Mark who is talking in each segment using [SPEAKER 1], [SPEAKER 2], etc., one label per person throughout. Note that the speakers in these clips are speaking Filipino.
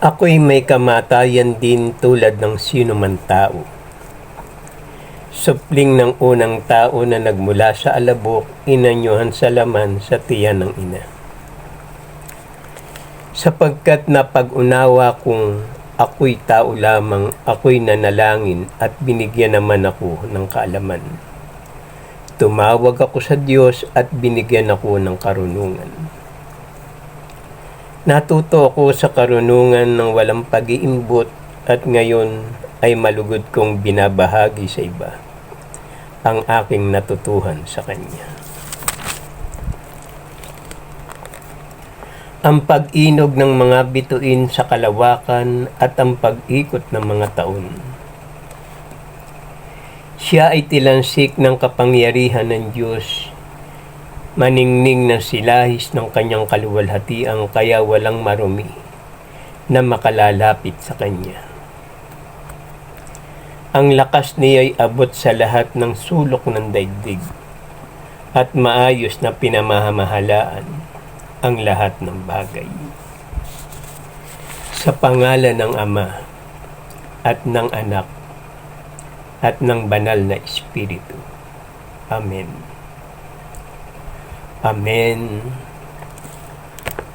[SPEAKER 1] Ako'y may kamatayan din tulad ng sino man tao. Supling ng unang tao na nagmula sa alabok, inanyuhan sa laman sa tiyan ng ina. Sapagkat napag-unawa kong ako'y tao lamang, ako'y nanalangin at binigyan naman ako ng kaalaman. Tumawag ako sa Diyos at binigyan ako ng karunungan. Natuto ako sa karunungan ng walang pag-iimbot at ngayon ay malugod kong binabahagi sa iba ang aking natutuhan sa Kanya. Ang pag-inog ng mga bituin sa kalawakan at ang pag-ikot ng mga taon. Siya ay tilansik ng kapangyarihan ng Diyos, maningning ng silahis ng kanyang kaluwalhatian, kaya walang marumi na makalalapit sa Kanya. Ang lakas niya ay abot sa lahat ng sulok ng daigdig at maayos na pinamamahalaan ang lahat ng bagay. Sa pangalan ng Ama at ng Anak at ng Banal na Espiritu. Amen. Amen.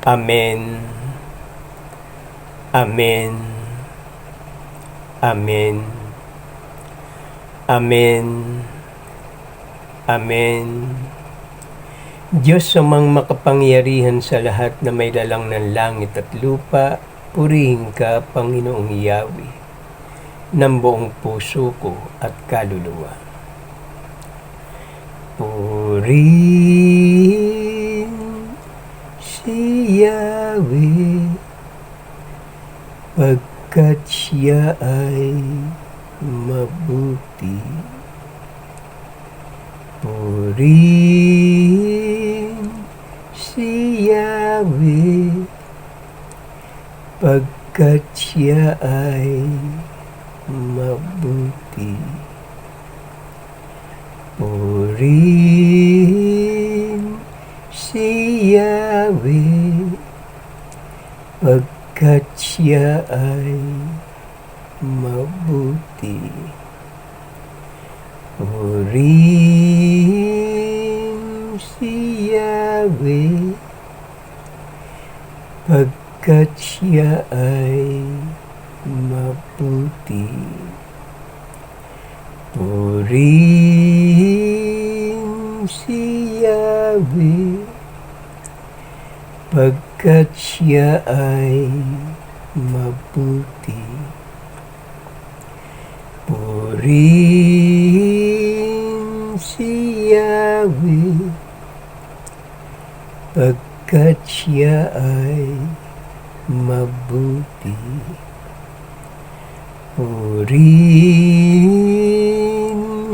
[SPEAKER 1] Amen. Amen. Amen. Amen. Amen. Diyos amang makapangyarihan sa lahat na may lalang ng langit at lupa, purihin ka, Panginoong Yahweh, ng buong puso ko at kaluluwa. Purihin si Yahweh, pagkat siya ay mabuti. Purihin si Yahweh, pagkat siya ay mabuti. Purihin si Yahweh, pagkat siya ay mabuti. Purihin si Yahweh, pagkat siya ay mabuti. Purihin si Yahweh, pagkat siya ay mabuti. Purihin si Yahweh, pagkat siya ay mabuti. Purihin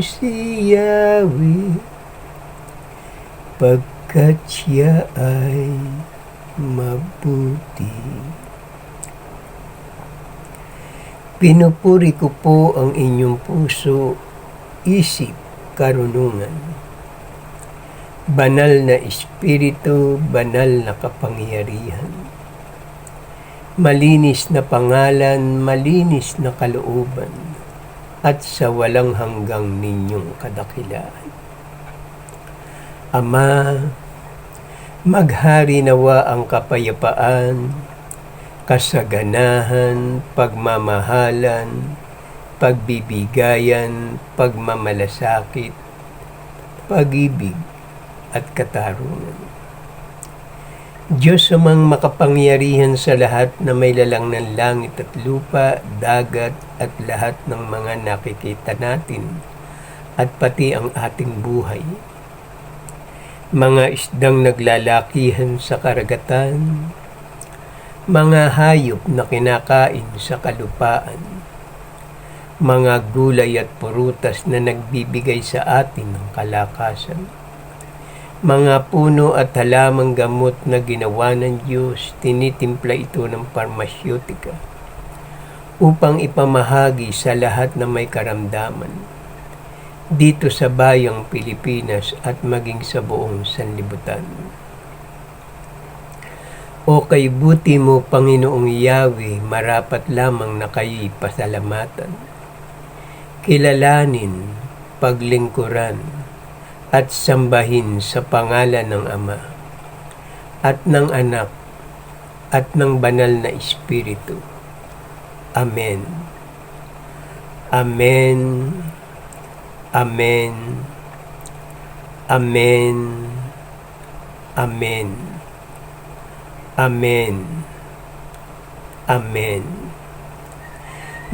[SPEAKER 1] si Yahweh, pagkat siya ay mabuti. Pinupuri ko po ang inyong puso, isip, karunungan. Banal na Espiritu, banal na kapangyarihan. Malinis na pangalan, malinis na kalooban, at sa walang hanggang ninyong kadakilaan. Ama, maghari nawa ang kapayapaan, kasaganahan, pagmamahalan, pagbibigayan, pagmamalasakit, pag-ibig at katarungan. Diyos amang makapangyarihan sa lahat na may lalang ng langit at lupa, dagat at lahat ng mga nakikita natin at pati ang ating buhay. Mga isdang naglalakihan sa karagatan, mga hayop na kinakain sa kalupaan, mga gulay at prutas na nagbibigay sa atin ng kalakasan, mga puno at halamang gamot na ginawa ng Diyos, tinitimpla ito ng parmasyutika upang ipamahagi sa lahat na may karamdaman dito sa bayang Pilipinas at maging sa buong sanlibutan. O kay buti mo, Panginoong Yahweh, marapat lamang na kayo'y pasalamatan, kilalanin, paglingkuran, at sambahin sa pangalan ng Ama, at ng Anak, at ng Banal na Espiritu. Amen. Amen. Amen. Amen. Amen. Amen. Amen.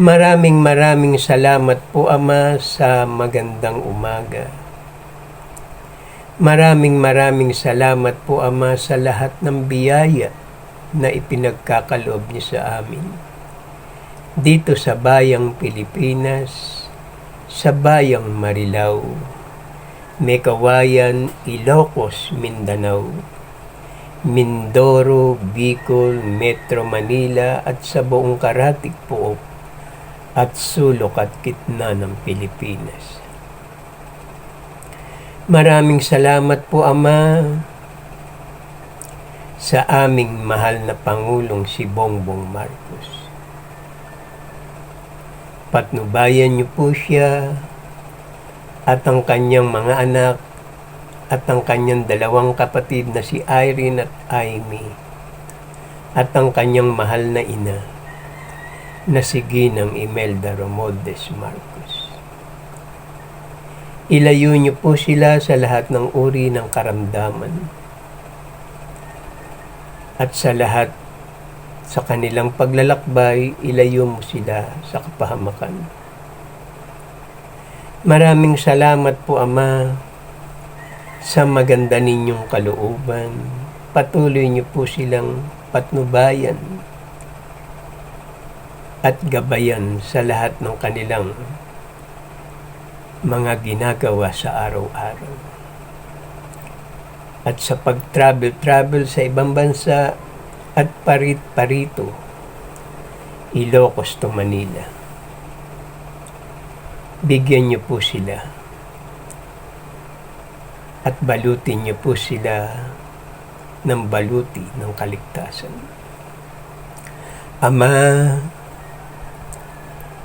[SPEAKER 1] Maraming salamat po, Ama, sa magandang umaga. Maraming salamat po, Ama, sa lahat ng biyaya na ipinagkakaloob niyo sa amin. Dito sa bayang Pilipinas, sa bayang Marilao, Mekawayan, Ilocos, Mindanao, Mindoro, Bicol, Metro Manila at sa buong karatig pook at sulok at gitna ng Pilipinas. Maraming salamat po, Ama, sa aming mahal na Pangulong si Bongbong Marcos. Patnubayan niyo po siya at ang kanyang mga anak at ang kanyang dalawang kapatid na si Irene at Amy at ang kanyang mahal na ina na si Ginang Imelda Romualdez Marcos. Ilayo niyo po sila sa lahat ng uri ng karamdaman at sa lahat sa kanilang paglalakbay, ilayo mo sila sa kapahamakan. Maraming salamat po, Ama, sa maganda ninyong kalooban. Patuloy niyo po silang patnubayan at gabayan sa lahat ng kanilang mga ginagawa sa araw-araw. At sa pag-travel sa ibang bansa at parito, Ilocos to Manila, bigyan niyo po sila at balutin niyo po sila ng baluti ng kaligtasan. Ama,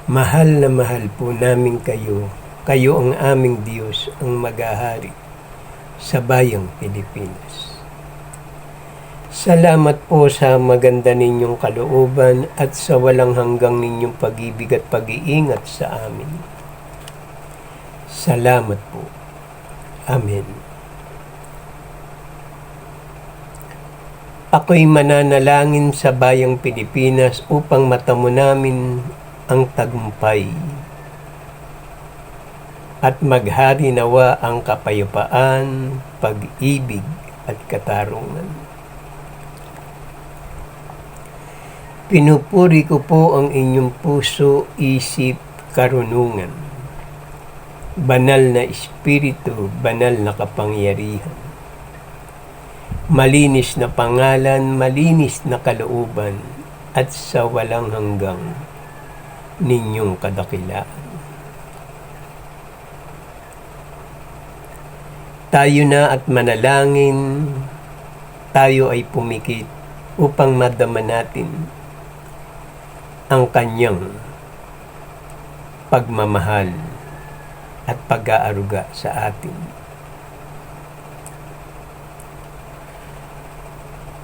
[SPEAKER 1] mahal na mahal po namin kayo. Kayo ang aming Diyos, ang maghahari sa bayang Pilipinas. Salamat po sa maganda ninyong kalooban at sa walang hanggang ninyong pag-ibig at pag-iingat sa amin. Salamat po. Amen. Ako'y mananalangin sa bayang Pilipinas upang matamo namin ang tagumpay at maghari nawa ang kapayapaan, pag-ibig at katarungan. Pinupuri ko po ang inyong puso, isip, karunungan. Banal na Espiritu, banal na kapangyarihan. Malinis na pangalan, malinis na kalooban, at sa walang hanggang ninyong kadakilaan. Tayo na at manalangin, tayo ay pumikit upang madama natin ang kanyang pagmamahal at pag-aaruga sa atin.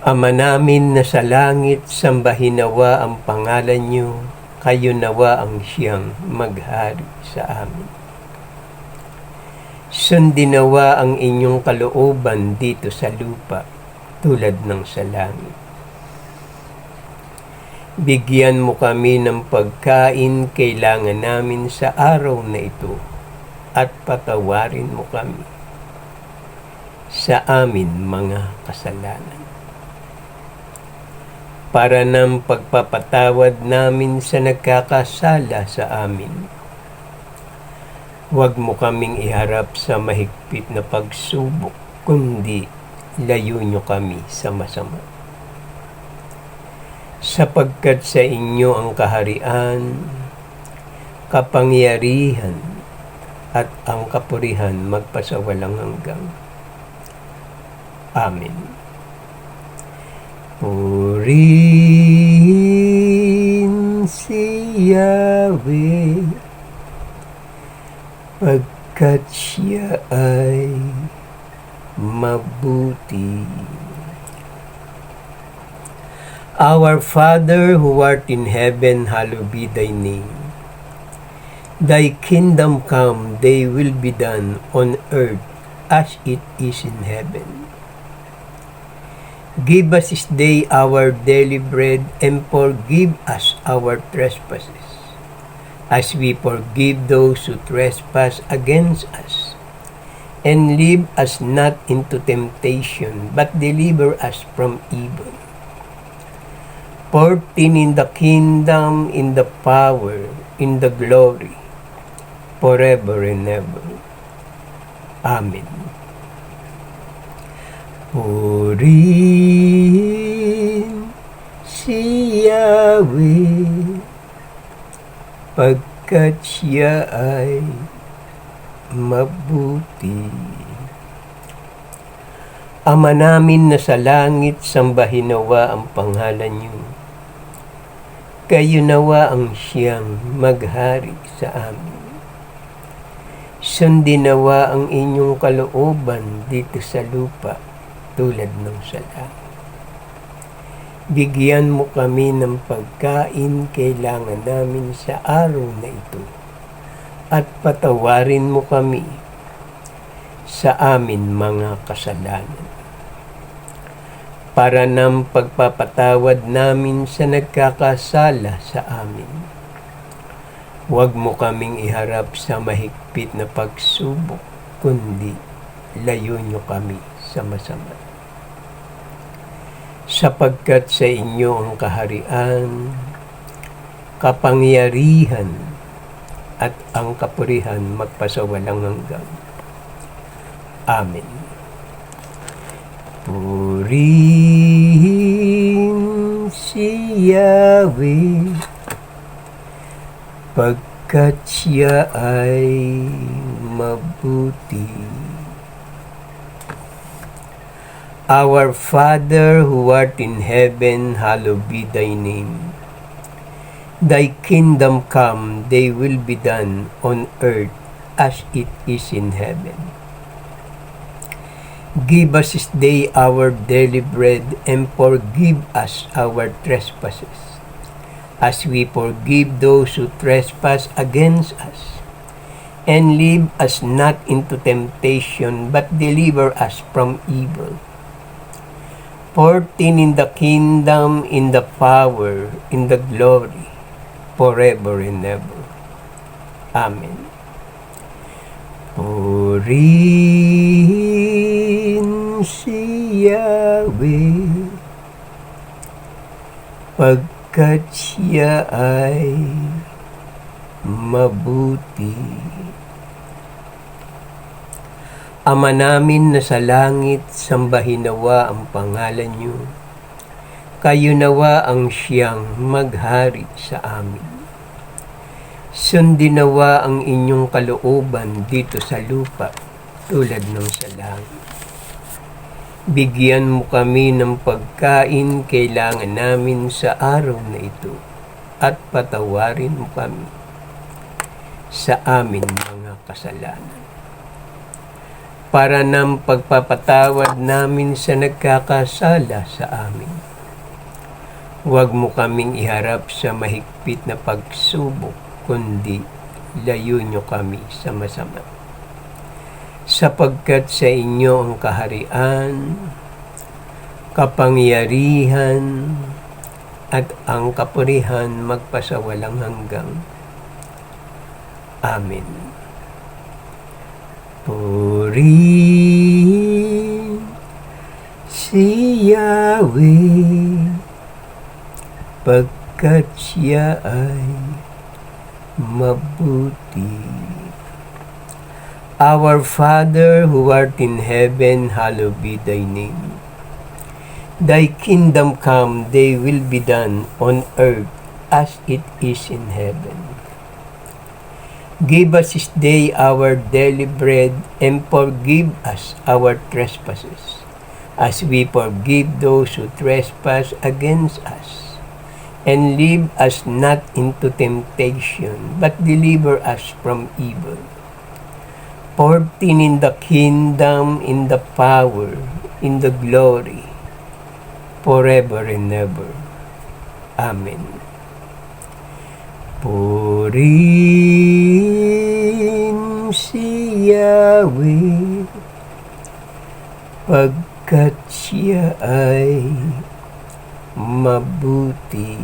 [SPEAKER 1] Ama namin na sa langit, sambahin nawa ang pangalan niyo, kayo nawa ang siyang maghari sa amin. Sundin nawa ang inyong kalooban dito sa lupa, tulad ng sa langit. Bigyan mo kami ng pagkain kailangan namin sa araw na ito, at patawarin mo kami sa amin mga kasalanan, para ng pagpapatawad namin sa nagkakasala sa amin. Huwag mo kaming iharap sa mahigpit na pagsubok, kundi layo nyo kami sa masama. Sapagkat sa inyo ang kaharian, kapangyarihan, at ang kapurihan magpasawalang hanggang. Amen. Purihin si Yahweh, pagkat siya ay mabuti. Our Father who art in heaven, hallowed be thy name. Thy kingdom come, thy will be done on earth as it is in heaven. Give us this day our daily bread, and forgive us our trespasses, as we forgive those who trespass against us. And lead us not into temptation, but deliver us from evil. For thine in the kingdom, in the power, in the glory, forever and ever. Amen. Purihin si Yahweh, pagkat siya ay mabuti. Ama namin na sa langit, sambahin nawa ang pangalan niyo. Kayo nawa ang siyang maghari sa amin. Sundin nawa ang inyong kalooban dito sa lupa tulad ng sa langit. Bigyan mo kami ng pagkain kailangan namin sa araw na ito, at patawarin mo kami sa amin mga kasalanan, para ng pagpapatawad namin sa nagkakasala sa amin. Huwag mo kaming iharap sa mahigpit na pagsubok, kundi layo nyo kami sa masama. Sapagkat sa inyo ang kaharian, kapangyarihan, at ang kapurihan magpasawalang hanggan. Amen. Purihin si Yahweh, pagkat siya ay mabuti. Our Father who art in heaven, hallowed be thy name. Thy kingdom come, thy will be done on earth as it is in heaven. Give us this day our daily bread, and forgive us our trespasses, as we forgive those who trespass against us. And lead us not into temptation, but deliver us from evil. For thine in the kingdom, in the power, in the glory, forever and ever. Amen. Purihin si Yahweh, pagkat siya ay mabuti. Ama namin na sa langit, sambahin nawa ang pangalan niyo. Kayo nawa ang siyang maghari sa amin. Sundin nawa ang inyong kalooban dito sa lupa tulad ng sa langit. Bigyan mo kami ng pagkain kailangan namin sa araw na ito, at patawarin mo kami sa amin mga kasalanan, para ng pagpapatawad namin sa nagkakasala sa amin. Huwag mo kaming iharap sa mahigpit na pagsubok, kundi layo nyo kami sa masama. Sapagkat sa inyo ang kaharian, kapangyarihan, at ang kapurihan magpasawalang hanggang. Amen. Purihin si Yahweh, pagkat siya ay mabuti. Our Father who art in heaven, hallowed be thy name. Thy kingdom come, thy will be done on earth as it is in heaven. Give us this day our daily bread, and forgive us our trespasses, as we forgive those who trespass against us. And lead us not into temptation, but deliver us from evil. For thine in the kingdom, in the power, in the glory, forever and ever. Amen. Purihin si Yahweh, pagkat siya ay mabuti.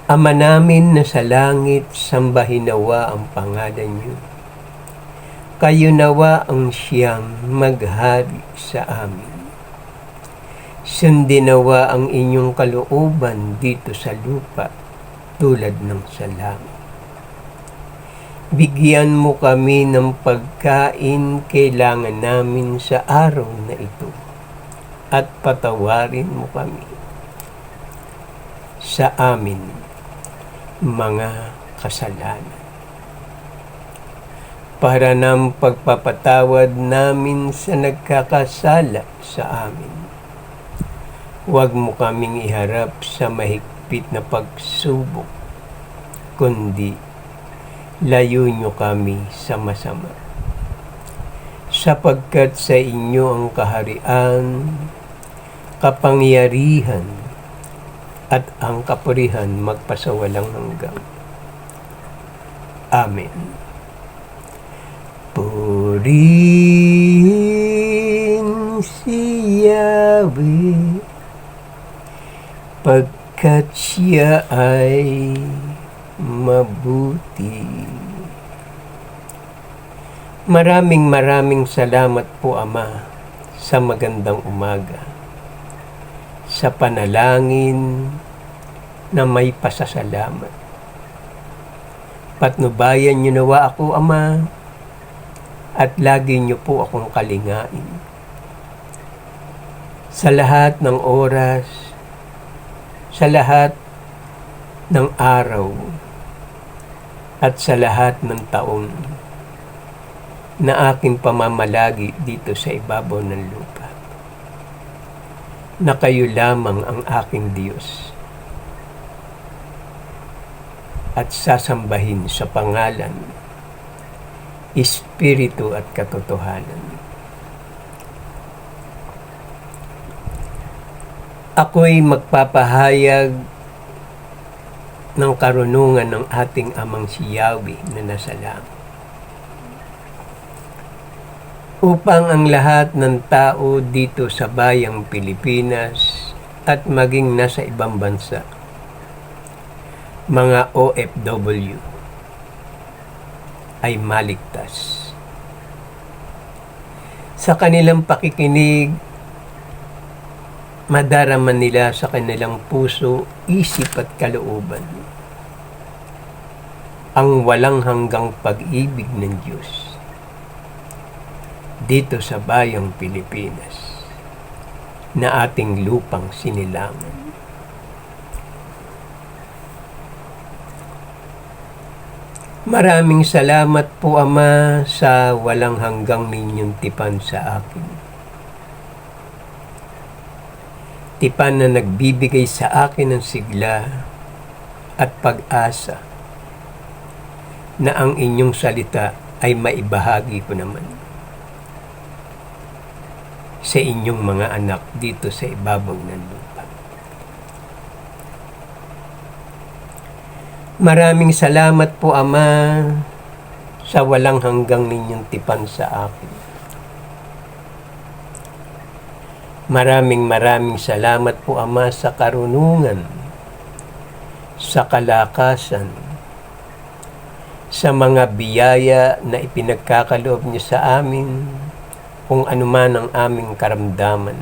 [SPEAKER 1] Ama namin na sa langit, sambahin nawa ang pangalan niyo. Kayo nawa ang siyang maghari sa amin. Sundin nawa ang inyong kalooban dito sa lupa tulad ng sa langit. Bigyan mo kami ng pagkain kailangan namin sa araw na ito at patawarin mo kami sa amin mga kasalanan para ng pagpapatawad namin sa nagkakasala sa amin. Huwag mo kaming iharap sa mahigpit na pagsubok, kundi layo nyo kami sa masama. Sapagkat sa inyo ang kaharian, kapangyarihan, at ang kapurihan magpasawalang hanggan. Amen. Purihin si Yahweh, pagkat siya ay mabuti. Maraming salamat po, Ama, sa magandang umaga, sa panalangin na may pasasalamat. Patnubayan niyo nawa ako, Ama, at lagi niyo po akong kalingain. Sa lahat ng oras, sa lahat ng araw, at sa lahat ng taon na aking pamamalagi dito sa ibabaw ng lupa, na kayo lamang ang aking Diyos at sasambahin sa pangalan, Espiritu at katotohanan. Ako'y magpapahayag ng karunungan ng ating Amang si Yahweh na nasa langit, upang ang lahat ng tao dito sa bayang Pilipinas at maging nasa ibang bansa, mga OFW, ay maligtas. Sa kanilang pakikinig, madarama nila sa kanilang puso, isip at kalooban ang walang hanggang pag-ibig ng Diyos dito sa bayang Pilipinas na ating lupang sinilangan. Maraming salamat po, Ama, sa walang hanggang ninyong tipan sa akin. Tipan na nagbibigay sa akin ng sigla at pag-asa na ang inyong salita ay maibahagi ko naman sa inyong mga anak dito sa ibabaw ng lupa. Maraming salamat po, Ama, sa walang hanggang ninyong tipan sa akin. Maraming salamat po, Ama, sa karunungan, sa kalakasan, sa mga biyaya na ipinagkakaloob niyo sa amin, kung anuman ang aming karamdaman.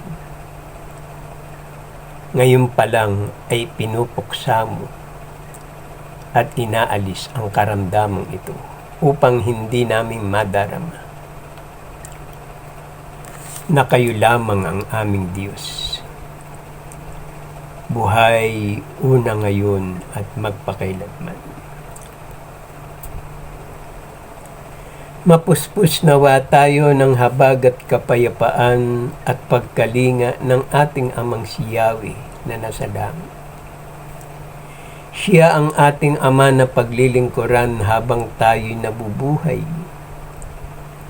[SPEAKER 1] Ngayon pa lang ay pinupuksa mo at inaalis ang karamdamang ito upang hindi namin madarama na kayo lamang ang aming Diyos. Buhay una ngayon at magpakailanman. Mapuspos nawa tayo ng habag at kapayapaan at pagkalinga ng ating Amang si Yahweh na nasa langit. Siya ang ating Ama na paglilingkuran habang tayo'y nabubuhay.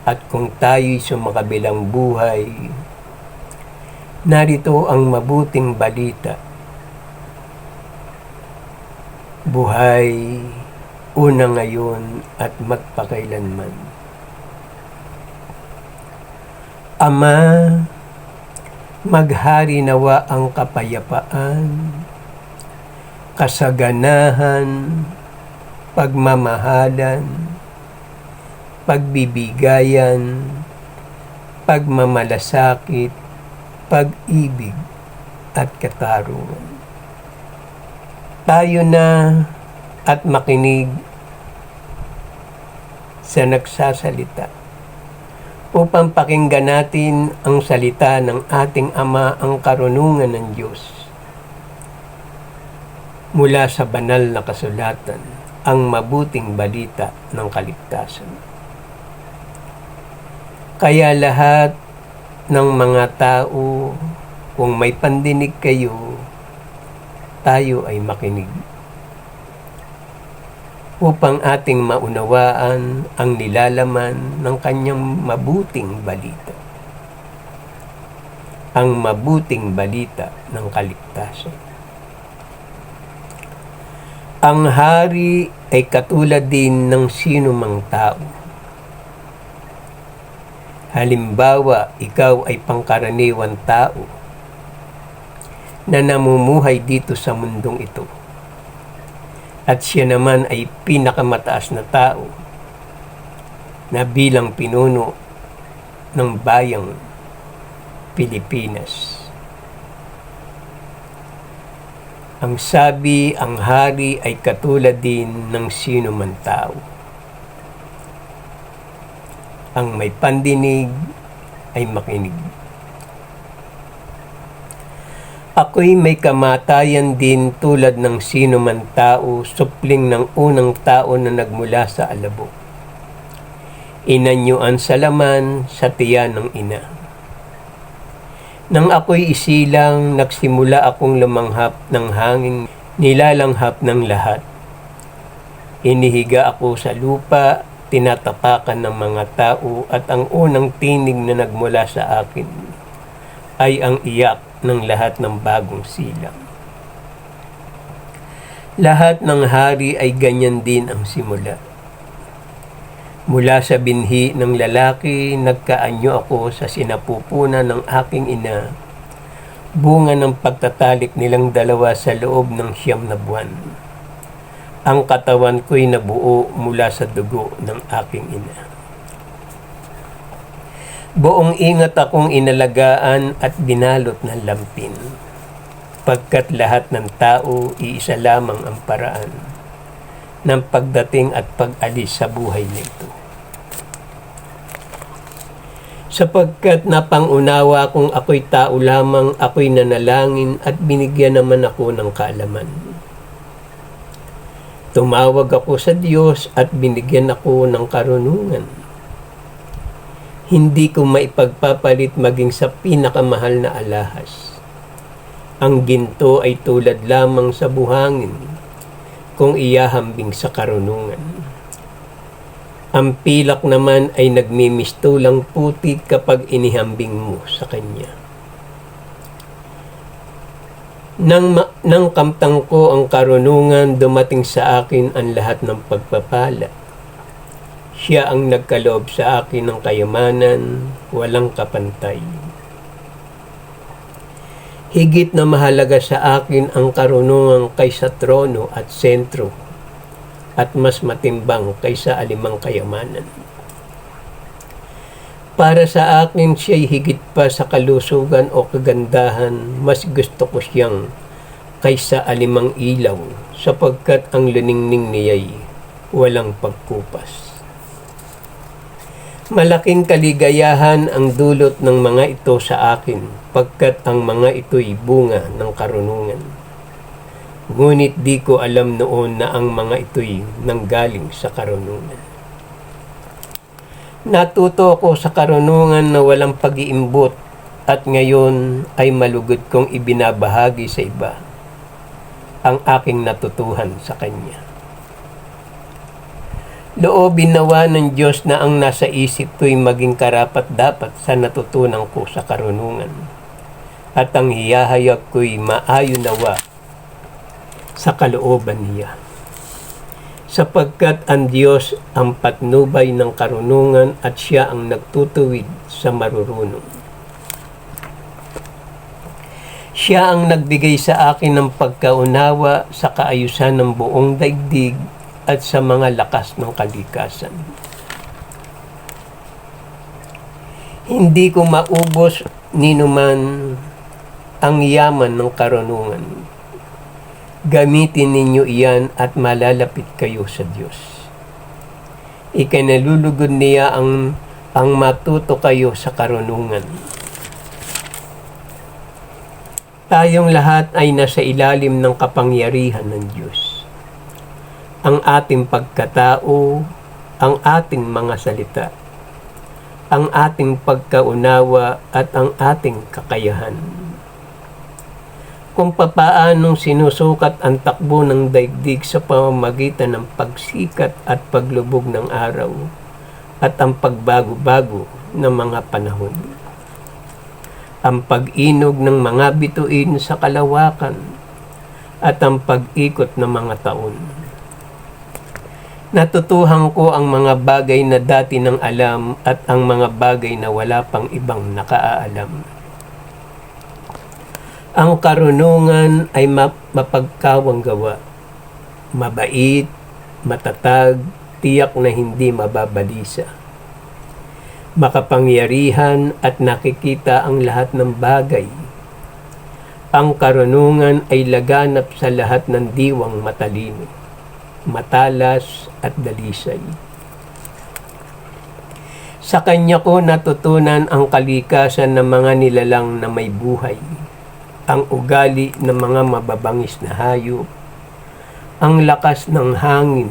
[SPEAKER 1] At kung tayo'y sumakabilang buhay, narito ang mabuting balita. Buhay, una ngayon at magpakailanman. Ama, maghari nawa ang kapayapaan, kasaganahan, pagmamahalan, pagbibigayan, pagmamalasakit, pag-ibig at katarungan. Tayo na at makinig sa nagsasalita upang pakinggan natin ang salita ng ating Ama, ang karunungan ng Diyos. Mula sa banal na kasulatan, ang mabuting balita ng kaligtasan. Kaya lahat ng mga tao, kung may pandinig kayo, tayo ay makinig. Upang ating maunawaan ang nilalaman ng kanyang mabuting balita. Ang mabuting balita ng kaligtasan. Ang hari ay katulad din ng sinumang tao. Halimbawa, ikaw ay pangkaraniwang tao na namumuhay dito sa mundong ito. At siya naman ay pinakamataas na tao na bilang pinuno ng bayang Pilipinas. Ang sabi, ang hari ay katulad din ng sino man tao. Ang may pandinig ay makinig. Ako'y may kamatayan din tulad ng sino man tao, supling ng unang tao na nagmula sa alabok. Inanyuan sa laman sa tiyan ng ina. Nang ako'y isilang, nagsimula akong lumanghap ng hangin, nilalanghap ng lahat. Inihiga ako sa lupa, tinatapakan ng mga tao, at ang unang tinig na nagmula sa akin ay ang iyak ng lahat ng bagong silang. Lahat ng hari ay ganyan din ang simula. Mula sa binhi ng lalaki, nagkaanyo ako sa sinapupunan ng aking ina, bunga ng pagtatalik nilang dalawa sa loob ng 9 na buwan. Ang katawan ko'y nabuo mula sa dugo ng aking ina. Buong ingat akong inalagaan at binalot ng lampin, pagkat lahat ng tao iisa lamang ang paraan ng pagdating at pag-alis sa buhay nito. Sapagkat napangunawa kung ako'y tao lamang, ako'y nanalangin at binigyan naman ako ng kaalaman. Tumawag ako sa Diyos at binigyan ako ng karunungan. Hindi ko maipagpapalit maging sa pinakamahal na alahas. Ang ginto ay tulad lamang sa buhangin kung iyahambing sa karunungan. Ang pilak naman ay nagmimistulang puti kapag inihambing mo sa kanya. Nang kamtang ko ang karunungan, dumating sa akin ang lahat ng pagpapala. Siya ang nagkaloob sa akin ng kayamanan, walang kapantay. Higit na mahalaga sa akin ang karunungan kaysa trono at sentro, at mas matimbang kaysa alimang kayamanan. Para sa akin, siya'y higit pa sa kalusugan o kagandahan, mas gusto ko siyang kaysa alimang ilaw, sapagkat ang luningning niya'y walang pagkupas. Malaking kaligayahan ang dulot ng mga ito sa akin, pagkat ang mga ito'y bunga ng karunungan. Ngunit di ko alam noon na ang mga ito'y nanggaling sa karunungan. Natuto ako sa karunungan na walang pag-iimbot at ngayon ay malugod kong ibinabahagi sa iba ang aking natutuhan sa Kanya. Loobin nawa ng Diyos na ang nasa isip ko'y maging karapat-dapat sa natutunan ko sa karunungan at ang hiyahayag ko'y maayon nawa sa kalooban niya. Sapagkat ang Diyos ang patnubay ng karunungan at Siya ang nagtutuwid sa marurunong. Siya ang nagbigay sa akin ng pagkaunawa sa kaayusan ng buong daigdig at sa mga lakas ng kalikasan. Hindi ko maubos ni numan ang yaman ng karunungan. Gamitin ninyo iyan at malalapit kayo sa Diyos. Ikinalulugod niya ang matuto kayo sa karunungan. Tayong lahat ay nasa ilalim ng kapangyarihan ng Diyos. Ang ating pagkatao, ang ating mga salita, ang ating pagkaunawa at ang ating kakayahan. Kung papaanong sinusukat ang takbo ng daigdig sa pamamagitan ng pagsikat at paglubog ng araw at ang pagbago-bago ng mga panahon. Ang pag-inog ng mga bituin sa kalawakan at ang pag-ikot ng mga taon. Natutuhan ko ang mga bagay na dati nang alam at ang mga bagay na wala pang ibang nakaalam. Ang karunungan ay mapagkawang gawa, mabait, matatag, tiyak na hindi mababalisa. Makapangyarihan at nakikita ang lahat ng bagay. Ang karunungan ay laganap sa lahat ng diwang matalino, matalas at dalisay. Sa kanya ko natutunan ang kalikasan ng mga nilalang na may buhay, ang ugali ng mga mababangis na hayop, ang lakas ng hangin,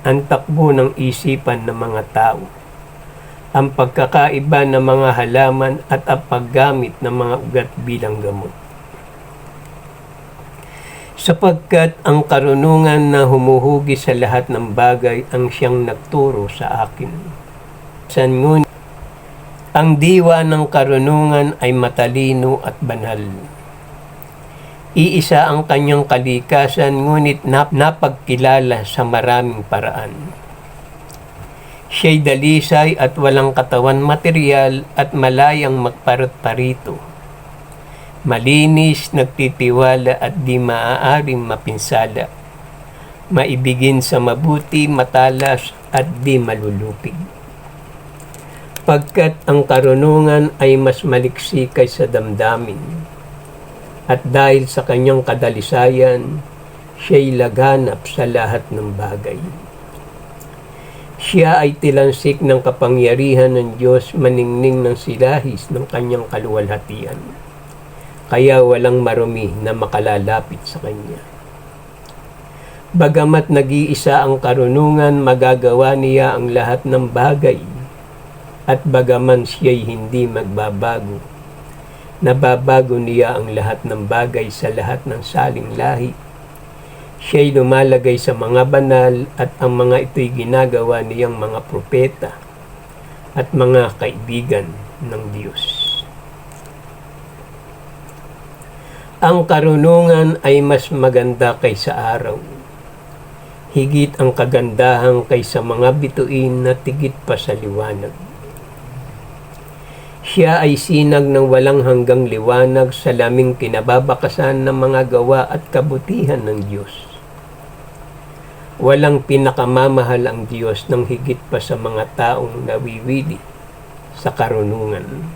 [SPEAKER 1] ang takbo ng isipan ng mga tao, ang pagkakaiba ng mga halaman at ang paggamit ng mga ugat bilang gamot. Sapagkat ang karunungan na humuhugi sa lahat ng bagay ang siyang nagturo sa akin. Ngunit ang diwa ng karunungan ay matalino at banal. Iisa ang kanyang kalikasan, ngunit napagkilala sa maraming paraan. Siya'y dalisay at walang katawan material at malayang magparot-parito. Malinis, nagtitiwala at di maaaring mapinsala. Maibigin sa mabuti, matalas at di malulupig. Pagkat ang karunungan ay mas maliksi kaysa damdamin. At dahil sa kanyang kadalisayan, siya'y laganap sa lahat ng bagay. Siya ay tilansik ng kapangyarihan ng Diyos, maningning ng silahis ng kanyang kaluwalhatian. Kaya walang marumi na makalalapit sa kanya. Bagamat nag-iisa ang karunungan, magagawa niya ang lahat ng bagay. At bagaman siya'y hindi magbabago, nababago niya ang lahat ng bagay sa lahat ng saling lahi. Siya'y lumalagay sa mga banal at ang mga ito'y ginagawa niyang mga propeta at mga kaibigan ng Diyos. Ang karunungan ay mas maganda kaysa araw. Higit ang kagandahan kaysa mga bituin na tigit pa sa liwanag. Siya ay sinag ng walang hanggang liwanag sa laming kinababakasan ng mga gawa at kabutihan ng Diyos. Walang pinakamamahal ang Diyos ng higit pa sa mga taong nawiwili sa karunungan.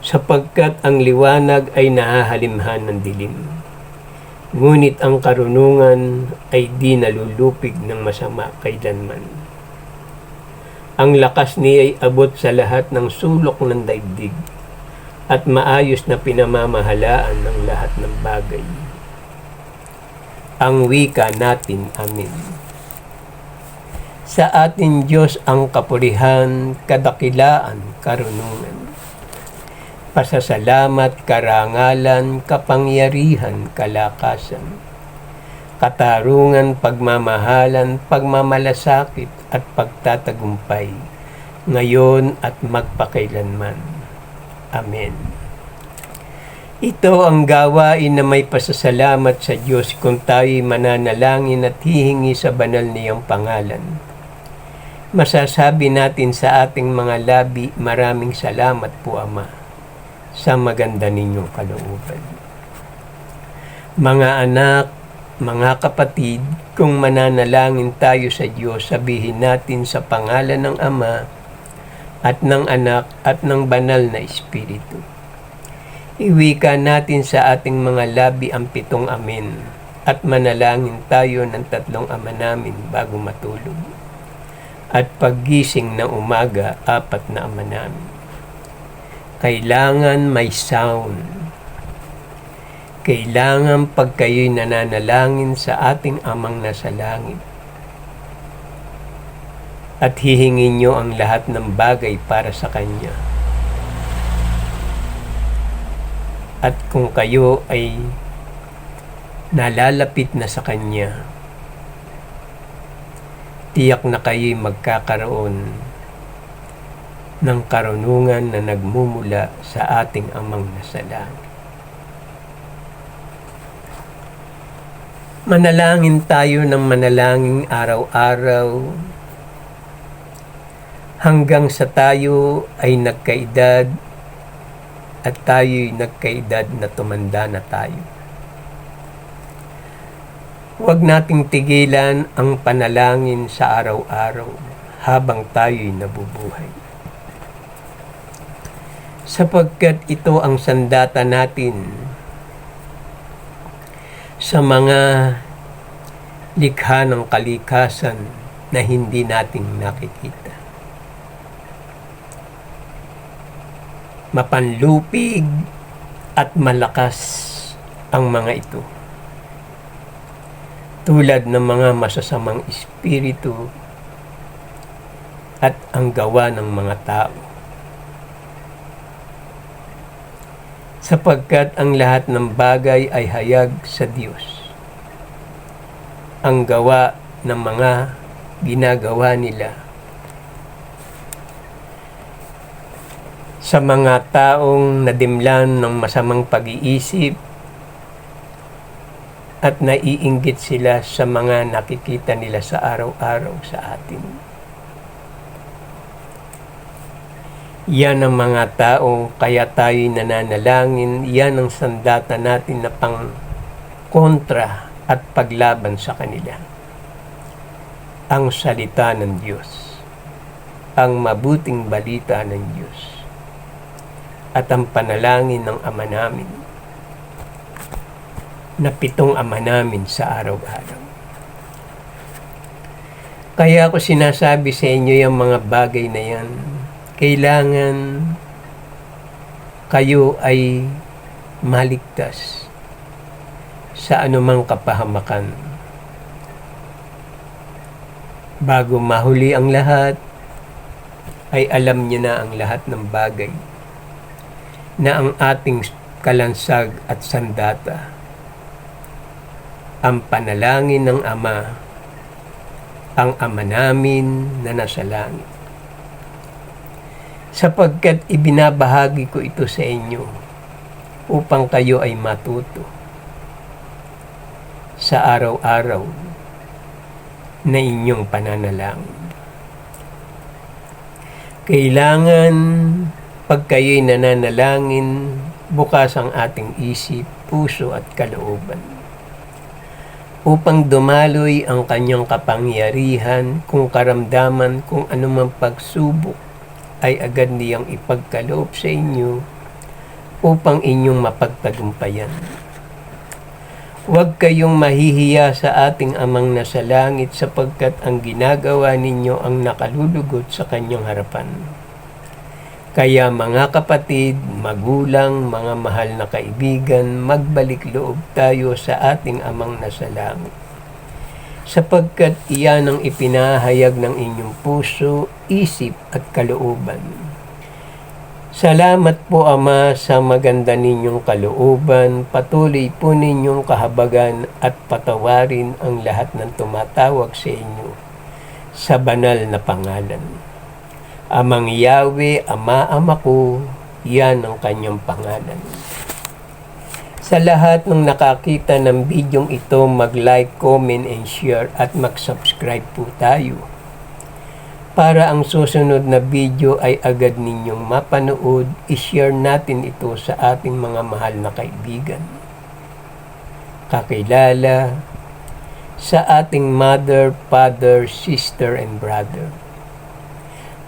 [SPEAKER 1] Sapagkat ang liwanag ay nahahalimhan ng dilim. Ngunit ang karunungan ay di nalulupig ng masama kailanman. Ang lakas niya ay abot sa lahat ng sulok ng daigdig at maayos na pinamamahalaan ng lahat ng bagay. Ang wika natin, Amen. Sa ating Diyos ang kapurihan, kadakilaan, karunungan. Pasasalamat, karangalan, kapangyarihan, kalakasan, katarungan, pagmamahalan, pagmamalasakit at pagtatagumpay, ngayon at magpakailanman. Amen. Ito ang gawain na may pasasalamat sa Diyos kung tayo'y mananalangin at hihingi sa banal niyang pangalan. Masasabi natin sa ating mga labi, maraming salamat po, Ama, sa maganda ninyong kalooban. Mga anak, mga kapatid, kung mananalangin tayo sa Diyos, sabihin natin sa pangalan ng Ama at ng Anak at ng Banal na Espiritu. Iwika natin sa ating mga labi ang 7 Amen at manalangin tayo ng 3 Ama namin bago matulog. At paggising ng umaga, 4 na Ama namin. Kailangan may sound. Kailangan pag kayo'y nananalangin sa ating Amang nasa langit at hihingin nyo ang lahat ng bagay para sa Kanya. At kung kayo ay nalalapit na sa Kanya, tiyak na kayo'y magkakaroon ng karunungan na nagmumula sa ating Amang nasa langit. Manalangin tayo ng manalangin araw-araw hanggang sa tayo ay nagkaedad at tayo'y nagkaedad na tumanda na tayo. Huwag nating tigilan ang panalangin sa araw-araw habang tayo'y nabubuhay. Sapagkat ito ang sandata natin sa mga likha ng kalikasan na hindi nating nakikita. Mapanlupig at malakas ang mga ito, tulad ng mga masasamang espiritu at ang gawa ng mga tao. Sapagkat ang lahat ng bagay ay hayag sa Diyos. Ang gawa ng mga ginagawa nila sa mga taong nadimlan ng masamang pag-iisip at naiinggit sila sa mga nakikita nila sa araw-araw sa atin. Yan ang mga tao, kaya tayo'y nananalangin, yan ang sandata natin na pang kontra at paglaban sa kanila. Ang salita ng Diyos, ang mabuting balita ng Diyos, at ang panalangin ng Ama namin, na 7 Ama namin sa araw-araw. Kaya ako sinasabi sa inyo yung mga bagay na yan, kailangan kayo ay maligtas sa anumang kapahamakan. Bago mahuli ang lahat, ay alam niyo na ang lahat ng bagay na ang ating kalansag at sandata, ang panalangin ng Ama, ang Ama namin na nasa langit. Sapagkat ibinabahagi ko ito sa inyo upang kayo ay matuto sa araw-araw na inyong pananalangin. Kailangan pag kayo'y nananalangin, bukas ang ating isip, puso at kalooban upang dumaloy ang kanyang kapangyarihan, kung karamdaman, kung anumang pagsubok ay agad niyang ipagkaloob sa inyo upang inyong mapagtagumpayan. Huwag kayong mahihiya sa ating Amang nasa langit sapagkat ang ginagawa ninyo ang nakalulugot sa kanyang harapan. Kaya mga kapatid, magulang, mga mahal na kaibigan, magbalik loob tayo sa ating Amang nasa langit. sapagkat iyan ang ipinahayag ng inyong puso, isip at kalooban. Salamat po Ama sa maganda ninyong kalooban, patuloy po ninyong kahabagan at patawarin ang lahat ng tumatawag sa inyo sa banal na pangalan. Amang Yahweh, Ama ko, yan ang kanyang pangalan. Sa lahat ng nakakita ng bidyong ito, mag-like, comment, and share at mag-subscribe po tayo para ang susunod na video ay agad ninyong mapanood. I-share natin ito sa ating mga mahal na kaibigan, kakilala, sa ating mother, father, sister, and brother,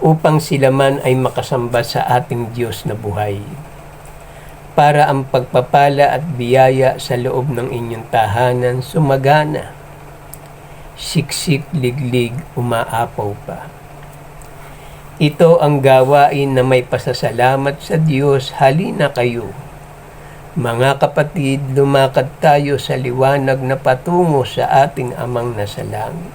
[SPEAKER 1] upang sila man ay makasamba sa ating Diyos na buhay, para ang pagpapala at biyaya sa loob ng inyong tahanan sumagana, siksik, liglig, umaapaw pa. Ito ang gawain na may pasasalamat sa Diyos. Halina kayo, mga kapatid, lumakad tayo sa liwanag na patungo sa ating Amang nasa langit,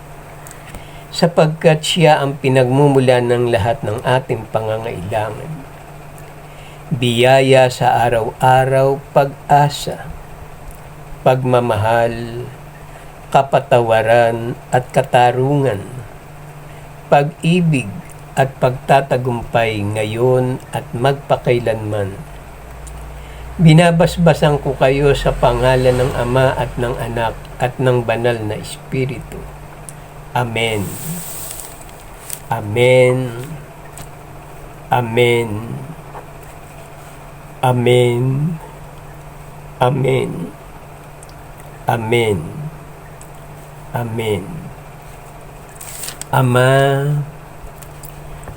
[SPEAKER 1] sapagkat Siya ang pinagmumulan ng lahat ng ating pangangailangan. Biyaya sa araw-araw, pag-asa, pagmamahal, kapatawaran at katarungan, pag-ibig at pagtatagumpay ngayon at magpakailanman. Binabasbasan ko kayo sa pangalan ng Ama at ng Anak at ng Banal na Espiritu. Amen. Amen. Amen. Amen. Amen. Amen. Amen. Ama,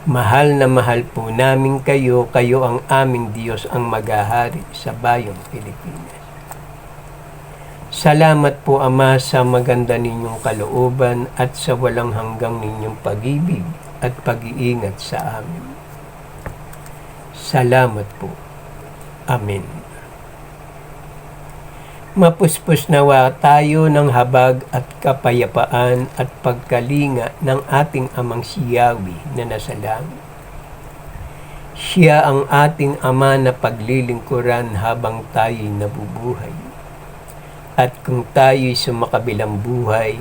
[SPEAKER 1] mahal na mahal po namin kayo. Kayo ang aming Diyos, ang maghahari sa bayang Pilipinas. Salamat po Ama sa maganda ninyong kalooban at sa walang hanggang ninyong pag-ibig at pag-iingat sa amin. Salamat po. Amen. Mapuspos nawa tayo ng habag at kapayapaan at pagkalinga ng ating Amang si Yahweh na nasa langit. Siya ang ating Ama na paglilingkuran habang tayo'y nabubuhay. At kung tayo'y sumakabilang buhay,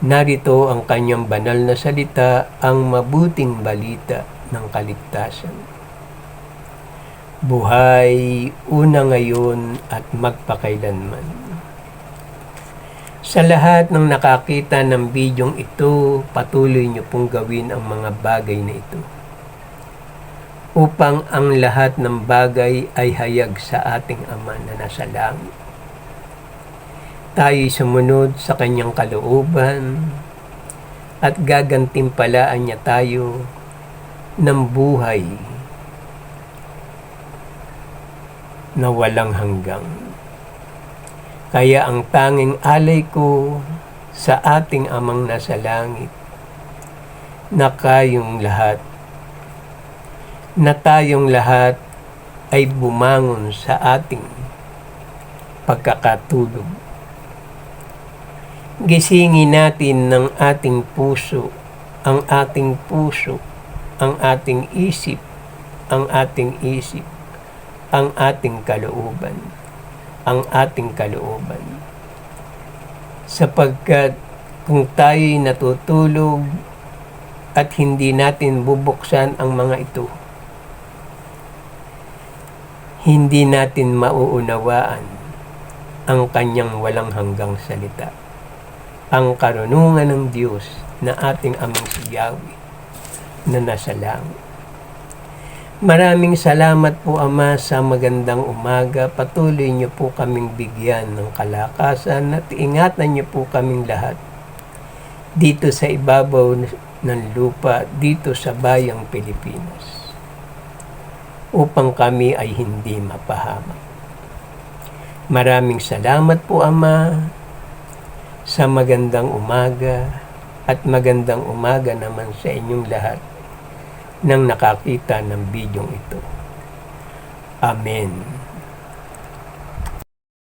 [SPEAKER 1] narito ang kanyang banal na salita, ang mabuting balita ng kaligtasan. Buhay, una ngayon at magpakailanman. Sa lahat ng nakakita ng bidyong ito, patuloy niyo pong gawin ang mga bagay na ito, upang ang lahat ng bagay ay hayag sa ating Ama na nasa langit. Tayo'y sumunod sa kanyang kalooban at gagantimpalaan niya tayo ng buhay na walang hanggang. Kaya ang tanging alay ko sa ating Amang nasa langit, na tayong lahat ay bumangon sa ating pagkakatulog. Gisingin natin ng ating puso, ang ating puso, ang ating isip, ang ating isip, ang ating kalooban, ang ating kalooban. Sapagkat kung tayo'y natutulog at hindi natin bubuksan ang mga ito, hindi natin mauunawaan ang kanyang walang hanggang salita, ang karunungan ng Diyos na ating Amang si Yahweh na nasa langit. Maraming salamat po Ama sa magandang umaga. Patuloy niyo po kaming bigyan ng kalakasan at ingatan niyo po kaming lahat dito sa ibabaw ng lupa, dito sa bayang Pilipinas, upang kami ay hindi mapahamak. Maraming salamat po Ama sa magandang umaga at magandang umaga naman sa inyong lahat nang nakakita ng bidyong ito. Amen.